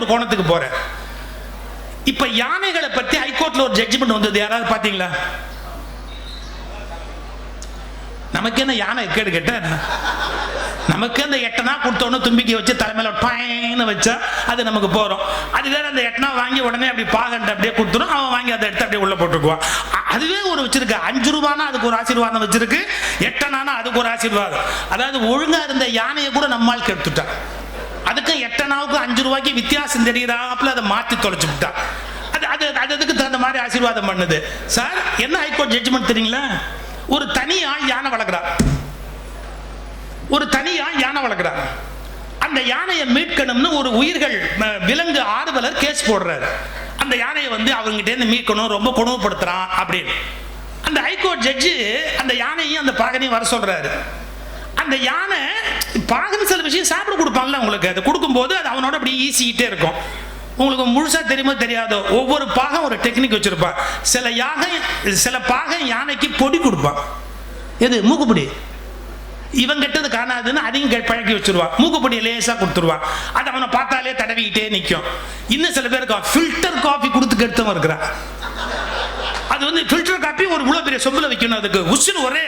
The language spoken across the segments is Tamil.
ஒரு கோணத்துக்கு போறேன். இப்ப யானைகளை பத்தி ஹைகோர்ட்ல ஒரு ஜட்ஜ்மெண்ட் வந்தது, யாராவது பாத்தீங்களா? நமக்கு என்ன யானை கேடு கேட்ட, நமக்கு அந்த 8 கொடுத்தோன்னு தும்பிக்கை வச்சு தலைமையில பாயின்னு வச்சா அது நமக்கு போறோம். அது வேற அந்த 8 வாங்கி உடனே அப்படி பாகண்ட அப்படியே கொடுத்துரும், அவன் வாங்கி அதை எடுத்து அப்படியே உள்ள போட்டுக்குவான். அதுவே ஒரு வச்சிருக்கு. 5 ரூபானா அதுக்கு ஒரு ஆசீர்வாதம் வச்சிருக்கு, 8 அதுக்கு ஒரு ஆசீர்வாதம். அதாவது ஒழுங்கா இருந்த யானையை கூட நம்மால் கெடுத்துட்டான். அதுக்கும் 8 5 ரூபாய்க்கு வித்தியாசம் தெரியுறாப்புல அதை மாற்றி தொலைச்சு விட்டான். அதுக்கு தகுந்த மாதிரி ஆசீர்வாதம் பண்ணுது. சார் என்ன ஹைகோர்ட் ஜட்ஜ்மெண்ட் தெரியுங்களா? ஒரு தனி ஆள் யானை வளர்க்கிறார், ஒரு தனி ஆள் யானை வளர்க்கிறார். அந்த யானையை மீட்கணும்னு ஒரு உயிர்கள் விலங்கு ஆர்வலர் கேஸ் போடுறாரு. அந்த யானையை வந்து அவங்ககிட்ட இருந்து மீட்கணும், ரொம்ப கொடுமைப்படுத்துறான் அப்படின்னு. அந்த ஹைகோர்ட் ஜட்ஜு அந்த யானையும் அந்த பாகனையும் வர சொல்றாரு. அந்த யானை பாகன் சில விஷயம் சாப்பிட கொடுப்பாங்கல்ல உங்களுக்கு, அது கொடுக்கும்போது அது அவனோட அப்படி ஈசிக்கிட்டே இருக்கும். உங்களுக்கு முழுசா தெரியுமோ தெரியாதோ, ஒவ்வொரு பாகம் ஒரு டெக்னிக் வச்சிருப்பான். சில பாகம் யானைக்கு பொடி கொடுப்பான். எது? மூக்குப்பொடி. இவன் கெட்டது காணாதுன்னு அதையும் பழக்கி வச்சிருவான். மூக்குப்பொடியை லேசா கொடுத்துருவான். அது அவனை பார்த்தாலே தடவிக்கிட்டே நிற்கும். இன்னும் சில பேருக்கு ஃபில்டர் காஃபி கொடுத்து கெடுத்தவன் இருக்கிறான். அது வந்து ஃபில்டர் காஃபி ஒரு இவ்வளவு பெரிய சொம்புல வைக்கணும், அதுக்கு உசுன்னு ஒரே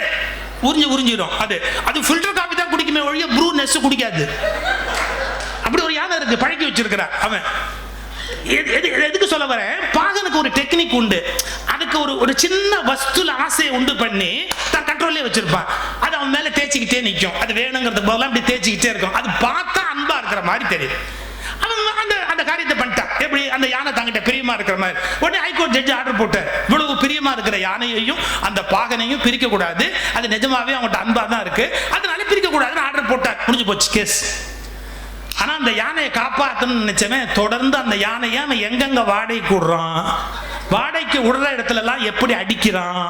உறிஞ்சிடும். அது ஃபில்டர் காஃபி தான் குடிக்குமே ஒழிய ப்ரூ நெஸ் குடிக்காது. அப்படி ஒரு யானை இருக்கு, பழக்கி வச்சிருக்கிறான் அவன். எதுக்கு சொல்ல வரேன்? பாகனுக்கு ஒரு டெக்னிக் உண்டு. அதுக்கு ஒரு சின்ன வஸ்துல ஆசையை உண்டு பண்ணி தான் கண்ட்ரோல்லே வச்சிருப்பான். அது அவன் மேல தேய்ச்சிக்கிட்டே நிற்கும். அது வேணுங்கிறது போதெல்லாம் அப்படி தேய்ச்சிக்கிட்டே இருக்கும். அது பார்த்தா அன்பா இருக்கிற மாதிரி தெரியும். அவன் அந்த காரியத்தை பண்ணிட்டான். எப்படி? அந்த யானை தங்கிட்ட பிரியமா இருக்கிற மாதிரி. உடனே ஹைகோர்ட் ஜட்ஜ் ஆர்டர் போட்டார், இவ்வளவு பிரியமா இருக்கிற யானையையும் அந்த பாகனையும் பிரிக்க கூடாது, அது நிஜமாவே அவங்கள்ட்ட அன்பா தான் இருக்கு, அதனால பிரிக்க கூடாதுன்னு ஆர்டர் போட்டார். முடிஞ்சு போச்சு கேஸ். ஆனா அந்த யானையை காப்பாற்றணும்னு நினைச்சவன் தொடர்ந்து அந்த யானையை அவன் எங்கெங்க வாடகைக்கு விடுறான், வாடகைக்கு விடுற இடத்துல எல்லாம் எப்படி அடிக்கிறான்,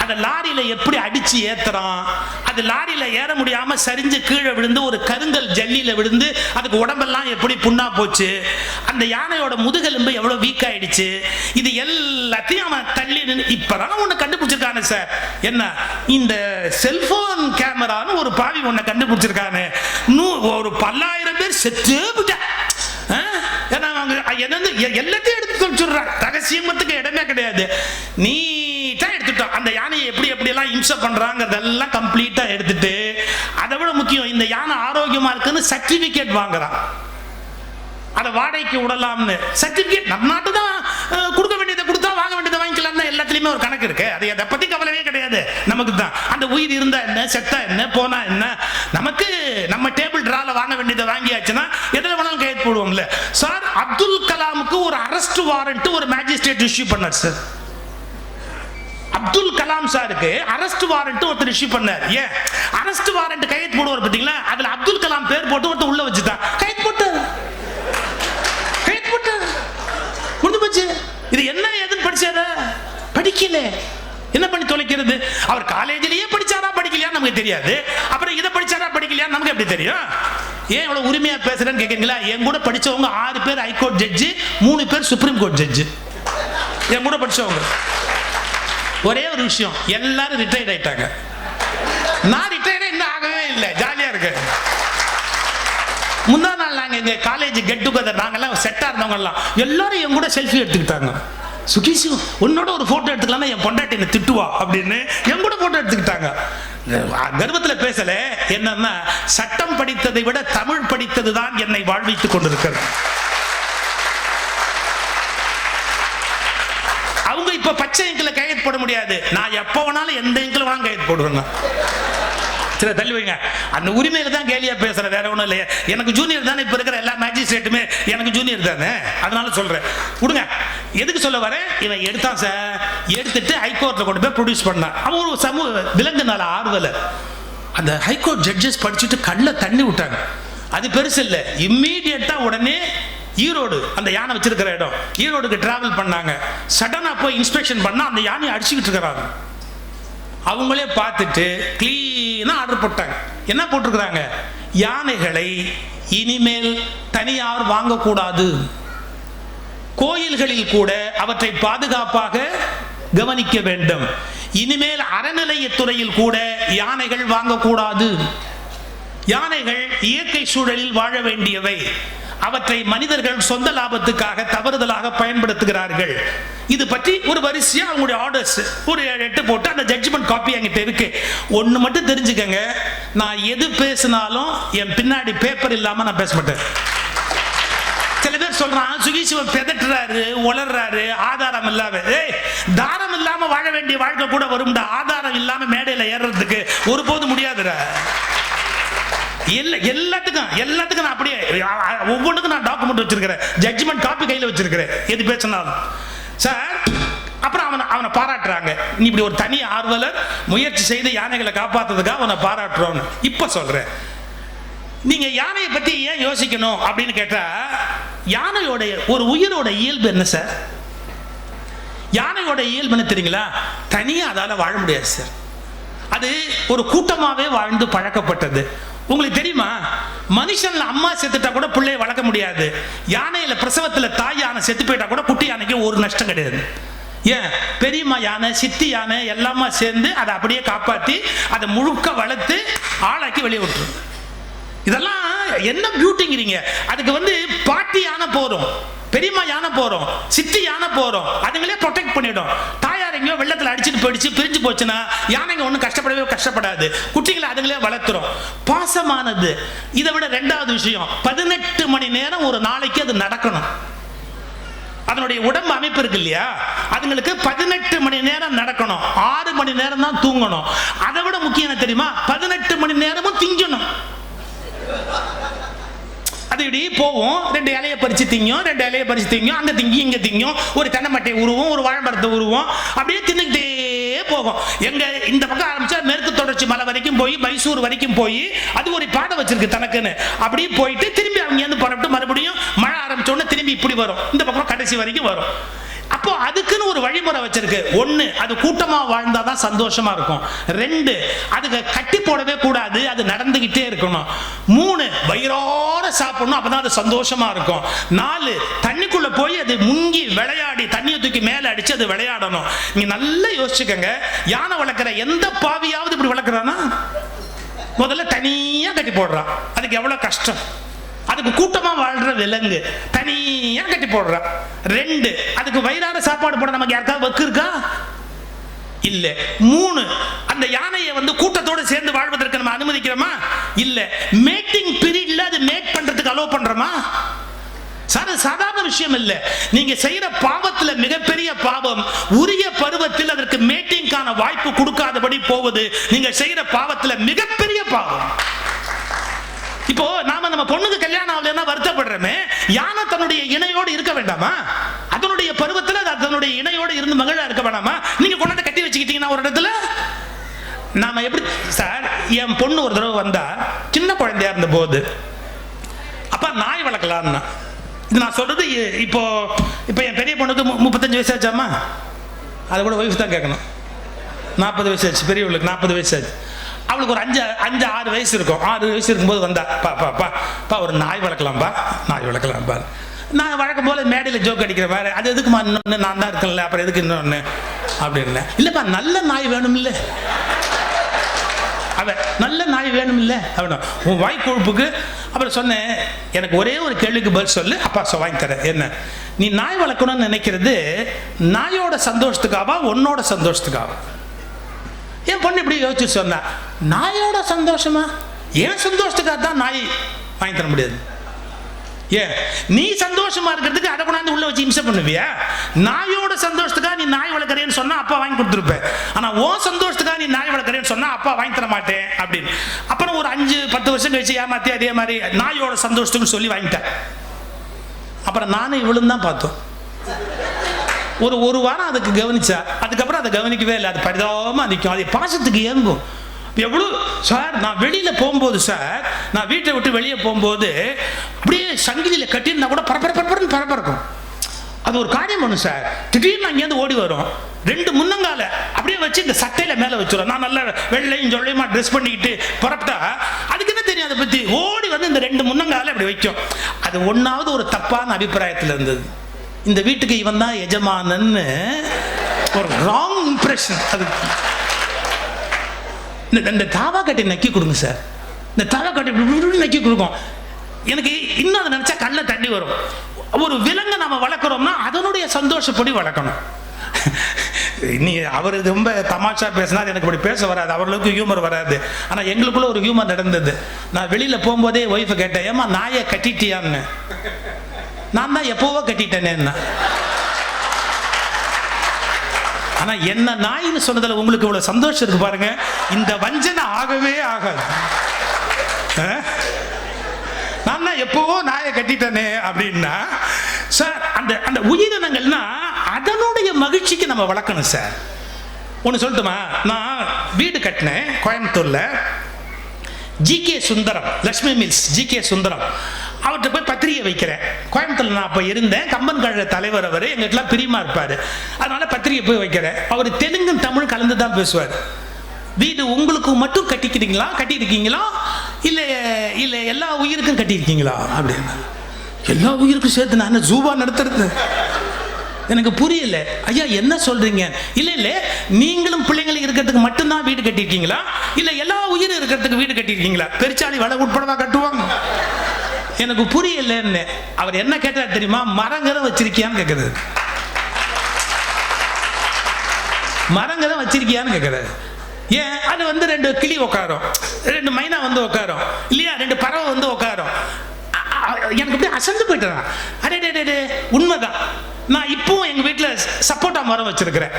அதை லாரியில எப்படி அடிச்சு ஏத்துறான், அது லாரியில ஏற முடியாம சரிஞ்சு கீழே விழுந்து ஒரு கருங்கல் ஜல்லியில விழுந்து அதுக்கு உடம்பெல்லாம் எப்படி புண்ணா போச்சு, அந்த யானையோட முதுகெலும்பு எவ்வளவு வீக் ஆயிடுச்சு, இது எல்லாத்தையும் அவன் தள்ளி நின்று இப்பதான் ஒண்ணு கண்டுபிடிச்சிருக்கானு சார். என்ன? இந்த செல்போன் கேமரான்னு ஒரு பாவி ஒண்ணு கண்டுபிடிச்சிருக்கானு. ஒரு 10,000 பேர் செத்து எல்லாத்தையும் எடுத்து சொல்லிடுறான். ரகசியத்துக்கு இடமே கிடையாது. நீட்டா எடுத்துட்டோம். அந்த யானையை எப்படி எல்லாம் இம்சை பண்றாங்கிறதெல்லாம் கம்ப்ளீட்டா எடுத்துட்டு, அதை விட முக்கியம் இந்த யானை ஆரோக்கியமா இருக்குன்னு சர்டிபிகேட் வாங்குறான். அதை வாடகைக்கு விடலாம்னு சர்டிபிகேட். நம்ம நாட்டு தான் கொடுக்க வேண்டியதை கொடுத்தா வாங்க வேண்டியதை வாங்கிக்கலாம். எல்லாத்துலயுமே ஒரு கணக்கு இருக்கு. அதை பத்தி கவலையே கிடையாது. நமக்கு தான் அந்த உயிர் இருந்தா என்ன, செத்தா என்ன, போனா என்ன, நமக்கு நம்ம டேபிள் டிரால வாங்க வேண்டியதை வாங்கியாச்சுன்னா எதுல வேணாலும் கைது போடுவோம்ல. சார் அப்துல் கலாமுக்கு ஒரு அரெஸ்ட் வாரண்ட் ஒரு மேஜிஸ்ட்ரேட் இஷ்யூ பண்ணார் சார். அப்துல் கலாம் சாருக்கு அரெஸ்ட் வாரண்ட் ஒருத்தர் இஷ்யூ பண்ணார். ஏன் அரெஸ்ட் வாரண்ட் கைது போடுவார் பாத்தீங்களா? அதுல அப்துல் கலாம் பேர் போட்டு ஒருத்தர் உள்ள வச்சுட்டான், கைது போட்டார். இது என்ன ஏதுன்னு படிச்சார? படிக்கல. என்ன பண்ணி தொலைக்கிறது? அவர் காலேஜிலேயே படிச்சாரா படிக்கலையா நமக்கு தெரியாது. அப்புறம் இதை படிச்சாரா படிக்கலையா நமக்கு எப்படி தெரியும்? ஏன் இவ்வளவு உரிமையா பேசுறேன்னு கேக்குறீங்களா? என் கூட படிச்சவங்க 6 பேர் ஹைகோர்ட் ஜட்ஜு, 3 பேர் சுப்ரீம் கோர்ட் ஜட்ஜு. என் கூட படிச்சவங்க. ஒரே ஒரு விஷயம், எல்லாரும் ரிட்டையர்ட் ஆயிட்டாங்க. நான் ரிட்டையர்ட் இன்னும் ஆகவே இல்லை, ஜாலியா இருக்கு. முந்தா நாள் நாங்க எங்க காலேஜ் கெட் டுகெதர், நாங்கெல்லாம் செட்டா இருந்தவங்க எல்லாம் எல்லாரும் என் கூட செல்ஃபி எடுத்துக்கிட்டாங்க. சுகி உன்னோட ஒரு போட்டோ எடுத்துக்கலாம், என் பொண்டாட்டி என்ன திட்டுவா அப்படின்னு என் கூட போட்டோ எடுத்துக்கிட்டாங்க. கர்வத்துல பேசல. என்னன்னா சட்டம் படித்ததை விட தமிழ் படித்தது தான் என்னை வாழ்வித்துக் கொண்டிருக்கிறது. அவங்க இப்ப பச்சை இங்கில கையெழுத்து போட முடியாது. நான் எப்ப வேணாலும் எந்த இங்கில வேணாலும் கையெழுத்து போடுவேங்க. சரி தள்ளி வைங்க. அந்த உரிமையில தான் கேலியா பேசுறேன், வேற ஒண்ணும் இல்லையா. எனக்கு ஜூனியர் தானே, இப்ப இருக்கிற எல்லா மேஜிஸ்ட்ரேட்டுமே எனக்கு ஜூனியர் தானே, அதனால சொல்றேன். விடுங்க. எதுக்கு சொல்ல வரேன்? இவன் எடுத்தான் சார், எடுத்துட்டு ஹைகோர்ட்ல கொண்டு போய் ப்ரொடியூஸ் பண்ணான். அவன் ஒரு சமூக விலங்கு நல ஆர்வலர். அந்த ஹைகோர்ட் ஜட்ஜஸ் படிச்சுட்டு கண்ணில் தண்ணி விட்டாங்க. அது பெருசு இல்லை. இம்மீடியட்டா உடனே ஈரோடு, அந்த யானை வச்சிருக்கிற இடம், ஈரோடுக்கு டிராவல் பண்ணாங்க. சடனா போய் இன்ஸ்பெக்ஷன் பண்ணா அந்த யானையை அடிச்சுக்கிட்டு இருக்கிறாங்க. அவங்களே பார்த்துட்டு கிளீனா ஆர்டர் போட்டாங்க. என்ன போட்டிருக்கிறாங்க? யானைகளை இனிமேல் தனியார் வாங்கக்கூடாது, கோயில்களில் கூட அவற்றை பாதுகாப்பாக கவனிக்க வேண்டும், இனிமேல் அறநிலையத்துறையில் கூட யானைகள் வாங்கக்கூடாது, யானைகள் இயற்கை சூழலில் வாழ வேண்டியவை, அவற்றை மனிதர்கள் சொந்த லாபத்துக்காக தவறுதலாக பயன்படுத்துகிறார்கள். இது பற்றி ஒரு வரிசையா அவங்களுடைய ஆர்டர்ஸ் ஒரு 8 போட்டு அந்த ஜட்ஜ்மெண்ட் காப்பி என்கிட்ட இருக்கு. ஒன்று மட்டும் தெரிஞ்சுக்கங்க, நான் எது பேசினாலும் என் பின்னாடி பேப்பர் இல்லாம நான் பேச மாட்டேன். சில பேர் சொல்றான் சுகி சிவம் பெதட்டுறாரு, உளர்றாரு, ஆதாரம் இல்லாம. தாரம் இல்லாம வாழ வேண்டிய வாழ்க்கை கூட வரும்டா, ஆதாரம் இல்லாம மேடையில ஏறுறதுக்கு ஒருபோது முடியாதுடா. எல்லாத்துக்கும் நான் அப்படியே ஒவ்வொன்றுக்கும் நான் டாக்குமெண்ட் வச்சிருக்கிறேன், ஜட்ஜ்மெண்ட் காப்பி கையில் வச்சிருக்கிறேன், எது பேசினாலும். சார் அப்புறம் அவனை பாராட்டுறாங்க, நீ இப்படி ஒரு தனி ஆர்வலர், முயற்சி செய்து யானைகளை காப்பாற்றுறதுக்காக அவனை பாராட்டுறோன்னு. இப்ப சொல்றேன், நீங்க யானையை பத்தி ஏன் யோசிக்கணும் அப்படின்னு கேட்டா, யானையோட ஒரு உயிரோட இயல்பு என்ன சார்? யானையோட இயல்பு என்ன தெரியுங்களா? தனியா அதால வாழ முடியாது சார். அது ஒரு கூட்டமாவே வாழ்ந்து பழக்கப்பட்டது. உங்களுக்கு தெரியுமா, மனுஷன்ல அம்மா செத்துட்டா கூட பிள்ளைய வளர்க்க முடியாது. யானையில பிரசவத்துல தாய் யானை செத்து போயிட்டா கூட குட்டி யானைக்கு ஒரு நஷ்டம் கிடையாது. ஏன்? பெரியம்மா யானை, சித்தி யானை எல்லாமா சேர்ந்து அதை அப்படியே காப்பாத்தி அதை முழுக்க வளர்த்து ஆளாக்கி வெளியே விட்டுரும். இதெல்லாம் என்ன பியூட்டிங்கிறீங்க? அதுக்கு பாட்டி யானை போறோம், பெரியம்மா யானை போறோம், சித்தி யானை போறோம், அதுங்களே ப்ரொடெக்ட் பண்ணிடும். தாயார் எங்கேயோ வெள்ளத்தில் அடிச்சுட்டு போயிடுச்சு, பிரிஞ்சு போச்சுன்னா யானைங்க ஒன்றும் கஷ்டப்படாது, குட்டிகளை அதுங்களே வளர்த்துரும். பாசமானது. இதை விட 2வது விஷயம், 18 மணி நேரம் ஒரு நாளைக்கு அது நடக்கணும். அதனுடைய உடம்பு அமைப்பு இருக்கு இல்லையா, அதுங்களுக்கு 18 மணி நேரம் நடக்கணும், 6 மணி நேரம் தான் தூங்கணும். அதை விட முக்கியம் என்ன தெரியுமா? 18 மணி நேரமும் திங்கணும். அது இப்படி போவோம், 2 இலையை பறிச்சு திங்கும், 2 இலையை பறிச்சு திங்கும், அங்க திங்கி இங்க திங்கும், ஒரு தென்னை மட்டை உருவோம், ஒரு வாழைமரத்தை உருவோம், அப்படியே தின்னுக்கிட்டே போகும். எங்க இந்த பக்கம் ஆரம்பிச்சா மேற்கு தொடர்ச்சி மலை வரைக்கும் போய் மைசூர் வரைக்கும் போய் அது ஒரு பாதை வச்சிருக்கு தனக்குன்னு, அப்படியே போயிட்டு திரும்பி அவங்க இருந்து புறப்பட்டு மறுபடியும் மழை ஆரம்பிச்ச உடனே திரும்பி இப்படி வரும், இந்த பக்கம் கடைசி வரைக்கும் வரும். அப்போ அதுக்குன்னு ஒரு வழிமுறை வச்சிருக்கு. 1, அது கூட்டமா வாழ்ந்தாதான் சந்தோஷமா இருக்கும். 2, அதுக்கு கட்டி போடவே கூடாது, அது நடந்துகிட்டே இருக்கணும். 3, வயிறார சாப்பிடணும், அப்பதான் அது சந்தோஷமா இருக்கும். 4, தண்ணிக்குள்ள போய் அது முங்கி விளையாடி தண்ணியை தூக்கி மேல அடிச்சு அது விளையாடணும். நீங்க நல்லா யோசிச்சுக்கங்க, யானை வளர்க்குற எந்த பாவியாவது இப்படி வளர்க்குறானா? முதல்ல தனியா கட்டி போடுறான், அதுக்கு எவ்வளவு கஷ்டம். அதுக்கு கூட்டமா வாழ்ற விலங்கு தனியா கட்டி போடுற. 2, அதுக்கு வயிறார சாப்பாடு போட நமக்கு யாருக்காவது வக்கு இருக்கா? இல்ல. 3, அந்த யானையை கூட்டத்தோடு சேர்ந்து வாழ்வதற்கு நம்ம அனுமதிக்கிறோமா? இல்ல. மேட்டிங் பீரியட்ல அது மேட் பண்றதுக்கு அலோ பண்றோமா? சாதாரண விஷயம் இல்ல. நீங்க செய்யற பாவத்துல மிகப்பெரிய பாவம் உரிய பருவத்தில் அதற்கு மேட்டிங்கான வாய்ப்பு கொடுக்காதபடி போவது நீங்க செய்யற பாவத்துல மிகப்பெரிய பாவம். இப்போ நாம நம்ம பொண்ணுக்கு கல்யாணம் ஆகலன்னா வருத்தப்படுறோமே, யானை தன்னுடைய இணையோடு இருக்க வேண்டாமா? அதனுடைய பருவத்தில் அதனுடைய இணையோடு இருந்து மகிழா இருக்க வேண்டாமா? நீங்க கொண்டாந்து கட்டி வச்சுக்கிட்டீங்கன்னா ஒரு இடத்துல நாம எப்படி சார்? என் பொண்ணு ஒரு தடவை வந்தா, சின்ன குழந்தையா இருந்த போது, அப்பா நாய் வளர்க்கலாம்னா. இது நான் சொல்றது இப்போ என் பெரிய பொண்ணுக்கு 35 வயசு ஆச்சாமா, அதை கூட ஒய்ஃப் தான் கேட்கணும். 40 வயசு ஆச்சு, பெரியவளுக்கு 40 வயசு ஆச்சு. அவளுக்கு ஒரு 5-6 வயசு இருக்கும். 6 வயசு இருக்கும்போது வந்தா, பா ஒரு நாய் வளர்க்கலாம்பா. நான் வழக்கம் போல மேடையில் ஜோக் அடிக்கிற மாதிரி, அது எதுக்குமா இன்னொன்று, நான் தான் இருக்கேன்ல, அப்புறம் எதுக்கு இன்னொன்று அப்படின்னு. இல்லைப்பா நல்ல நாய் வேணும் இல்லை, அவன் நல்ல நாய் வேணும் இல்லை அப்படின்னா உன் வாய் கொழுப்புக்கு. அப்புறம் சொன்னேன், எனக்கு ஒரே ஒரு கேள்விக்கு பதில் சொல்லு, அப்பா வாங்கி தரேன். என்ன, நீ நாய் வளர்க்கணும்னு நினைக்கிறது நாயோட சந்தோஷத்துக்காவா உன்னோட சந்தோஷத்துக்காவா? என் பொண்ணு இப்படி யோசிச்சு சொன்னா, நாயோட சந்தோஷமா? ஏன் சந்தோஷத்துக்காக தான் நாய் வாங்கி தர முடியாது. ஏன் நீ சந்தோஷமா இருக்கிறதுக்கு அதை கொண்டாந்து உள்ள வச்சு இம்சை பண்ணுவியா? நாயோட சந்தோஷத்துக்காக நீ நாய் வளர்க்குறேன்னு சொன்னா அப்பா வாங்கி கொடுத்துருப்பேன். ஆனா உன் சந்தோஷத்துக்காக நீ நாய் வளர்க்குறேன்னு சொன்னா அப்பா வாங்கி தர மாட்டேன் அப்படின்னு. அப்புறம் ஒரு 5-10 வருஷம் கழிச்சு ஏமாத்தி அதே மாதிரி நாயோட சந்தோஷத்துக்கு சொல்லி வாங்கிட்டேன். அப்புறம் நானும் இவளும் தான் பார்த்தோம். ஒரு வாரம் அதுக்கு கவனிச்சா, அதுக்கப்புறம் அதை கவனிக்கவே இல்லை. அது பரிதாபமா நிற்கும், அது பாசத்துக்கு இயங்கும். எவ்வளோ சார், நான் வெளியில போகும்போது சார், நான் வீட்டை விட்டு வெளியே போகும்போது அப்படியே சங்கிலியில கட்டியிருந்தா கூட பரபரக்கும். அது ஒரு காரியம் பண்ணும் சார். திடீர்னு அங்கேருந்து ஓடி வரும், 2 முன்னங்கால அப்படியே வச்சு இந்த சட்டையில மேல வச்சிடும். நான் நல்ல வெள்ளையும் சொல்லையுமா ட்ரெஸ் பண்ணிக்கிட்டு புறப்பட்டா அதுக்கு என்ன தெரியும் அதை பத்தி, ஓடி இந்த 2 முன்னங்கால அப்படி வைக்கும். அது ஒன்னாவது ஒரு தப்பான அபிப்பிராயத்தில் இருந்தது. இந்த வீட்டுக்கு இவன் தான் எஜமானன்னு ஒரு ராங் இம்ப்ரெஷன். அது இந்த தாவா கட்டி நக்கி கொடுங்க சார், இந்த தாவா கட்டி நக்கி கொடுக்கும். எனக்கு இன்னும் அதை நினைச்சா கண்ணில் தண்ணி வரும். ஒரு விலங்கை நம்ம வளர்க்குறோம்னா அதனுடைய சந்தோஷப்படி வளர்க்கணும். நீ அவர் ரொம்ப தமாஷா பேசினா எனக்கு இப்படி பேச வராது, அவர்களுக்கு ஹியூமர் வராது. ஆனால் எங்களுக்குள்ள ஒரு ஹியூமர் நடந்தது. நான் வெளியில் போகும்போதே ஒய்ஃபை கேட்டேன், ஏமா நாயை கட்டிட்டியான்னு. நான் தான் எப்போவோ கட்டிட்டேனேன்னா. ஆனா என்ன நாயின்னு சொன்னதுல உங்களுக்கு இவ்வளவு சந்தோஷம் இருக்கு பாருங்க. இந்த வஞ்சனை ஆகவே ஆகாது. நான் தான் எப்போவோ நாயை கட்டிட்டேனே அப்படின்னா சார், அந்த அந்த உயிரினங்கள்னா அதனுடைய மகிழ்ச்சிக்கு நம்ம வளர்க்கணும் சார். ஒன்று சொல்லட்டுமா? நான் வீடு கட்டினேன் கோயம்புத்தூர்ல. GK Sundaram, Lakshmi mills GK Sundaram, அவர்கிட்ட போய் பத்திரிகை வைக்கிறேன். கோயம்புத்தூர்ல நான் அப்போ இருந்தேன். கம்பன் கழக தலைவர் அவர், எங்கிட்டலாம் பிரியமா இருப்பார். அதனால பத்திரிகை போய் வைக்கிறேன். அவர் தெலுங்கு தமிழ் கலந்து தான் பேசுவார். வீடு உங்களுக்கு மட்டும் கட்டியிருக்கீங்களா இல்லை இல்லை எல்லா உயிருக்கும் கட்டியிருக்கீங்களா அப்படின்னு. எல்லா உயிருக்கும் சேர்த்து நான் ஜூபா நடத்துறது எனக்கு புரியல. ஐயா என்ன சொல்றீங்க? இல்லை இல்லை, நீங்களும் பிள்ளைங்களும் இருக்கிறதுக்கு மட்டும்தான் வீடு கட்டியிருக்கீங்களா இல்லை எல்லா உயிரும் இருக்கிறதுக்கு வீடு கட்டியிருக்கீங்களா? பெருச்சாளி வள உட்படவா கட்டுவாங்க? எனக்கு புரியலன்னு. அவர் என்ன கேட்டார் தெரியுமா? மரங்கரம் வச்சிருக்கியான்னு கேட்குறது. மரங்கரம் வச்சிருக்கியான்னு கேட்குறாரு. ஏன்? அது வந்து 2 கிளி உட்காரும், 2 மைனா வந்து உட்காரும் இல்லையா, 2 பறவை வந்து உட்காரும். எனக்கு அப்படியே அசந்து போயிட்டேன். அடே உண்மைதான். நான் இப்பவும் எங்க வீட்டில் சப்போட்டா மரம் வச்சிருக்கிறேன்.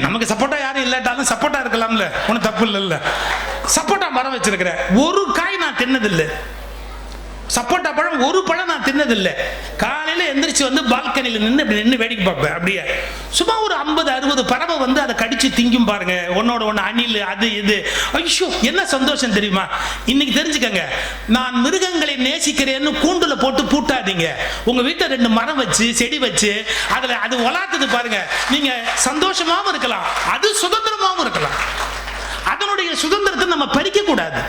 நமக்கு சப்போட்டா யாரும் இல்லாட்டாலும் சப்போட்டா இருக்கலாம்ல, ஒன்றும் தப்பு இல்லைல்ல. சப்போட்டா மரம் வச்சிருக்கிறேன். ஒரு காய் நான் தின்னதில்லை. சப்போட்டா பழம் ஒரு பழம் நான் தின்னதில்லை. காலையில் எந்திரிச்சு வந்து பால்கனியில் நின்று வேடிக்கை பார்ப்பேன். அப்படியே சும்மா ஒரு 50-60 பறவை வந்து அதை கடிச்சு திங்கும் பாருங்க, ஒன்னோட ஒன்று அணில் அது இது. ஐயோ என்ன சந்தோஷம் தெரியுமா? இன்னைக்கு தெரிஞ்சுக்கங்க, நான் மிருகங்களை நேசிக்கிறேன்னு கூண்டுல போட்டு பூட்டாதீங்க. உங்க வீட்டை 2 மரம் வச்சு செடி வச்சு அதுல அது வளர்த்தது பாருங்க. நீங்க சந்தோஷமாவும் இருக்கலாம், அது சுதந்திரமாவும் இருக்கலாம். அதனுடைய சுதந்திரத்தை நம்ம பறிக்க கூடாது.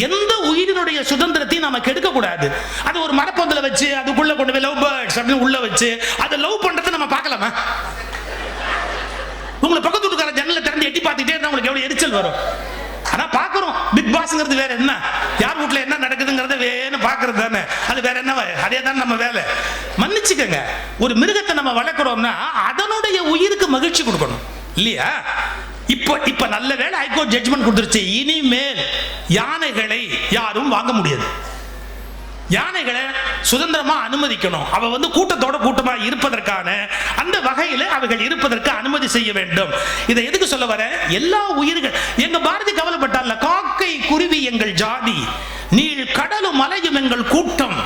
எந்த உயிரினுடைய சுதந்திரத்தையும் நம்ம கெடுக்க கூடாது. அது ஒரு மரப்பொந்தல வச்சு அதுக்குள்ள கொண்டு போய் லவ் பேர்ட்ஸ் அப்படின்னு உள்ள வச்சு அதை லவ் பண்றதை நம்ம பார்க்கலாமா? உங்களை பக்கத்து வீட்டுக்கார ஜன்னலை திறந்து எட்டி பார்த்துட்டே இருந்தா உங்களுக்கு எவ்வளவு எரிச்சல் வரும். ஆனா பாக்குறோம், பிக் பாஸ்ங்கிறது வேற என்ன, யார் வீட்டுல என்ன நடக்குதுங்கிறத வேணும் பாக்குறது தானே. அது வேற என்ன, அதே தான் நம்ம வேலை. மன்னிச்சுக்கங்க, ஒரு மிருகத்தை நம்ம வளர்க்கிறோம்னா அதனுடைய உயிருக்கு மகிழ்ச்சி கொடுக்கணும் இல்லையா? இப்ப நல்ல வேளை ஹைகோர்ட் ஜட்ஜ்மெண்ட் கொடுத்துருச்சு. இனிமேல் யானைகளை யாரும் வாங்க முடியாது. யானைகளை சுதந்திரமா அனுமதிக்கணும். அவ வந்து கூட்டத்தோட கூட்டமா இருப்பதற்கான அந்த வகையில அவைகள் இருப்பதற்கு அனுமதி செய்ய வேண்டும். இதை எதுக்கு சொல்ல வர? எல்லா உயிர்கள், எங்க பாரதி கவலைப்பட்டார்ல, காக்கை குருவி எங்கள் ஜாதி, நீள் கடலும் மலையும் எங்கள் கூட்டம்,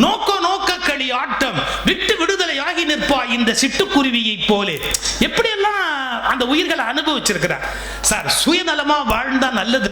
நோக்க நோக்க களி ஆட்டம், விட்டு விடுதலை ஆகி நிற்பாய் இந்த சிட்டுக்குருவியை போலே. எப்படி எல்லாம் அந்த உயிர்களை அனுபவிச்சிருக்கிறார் சார். சுயநலமா வாழ்ந்தா நல்லது.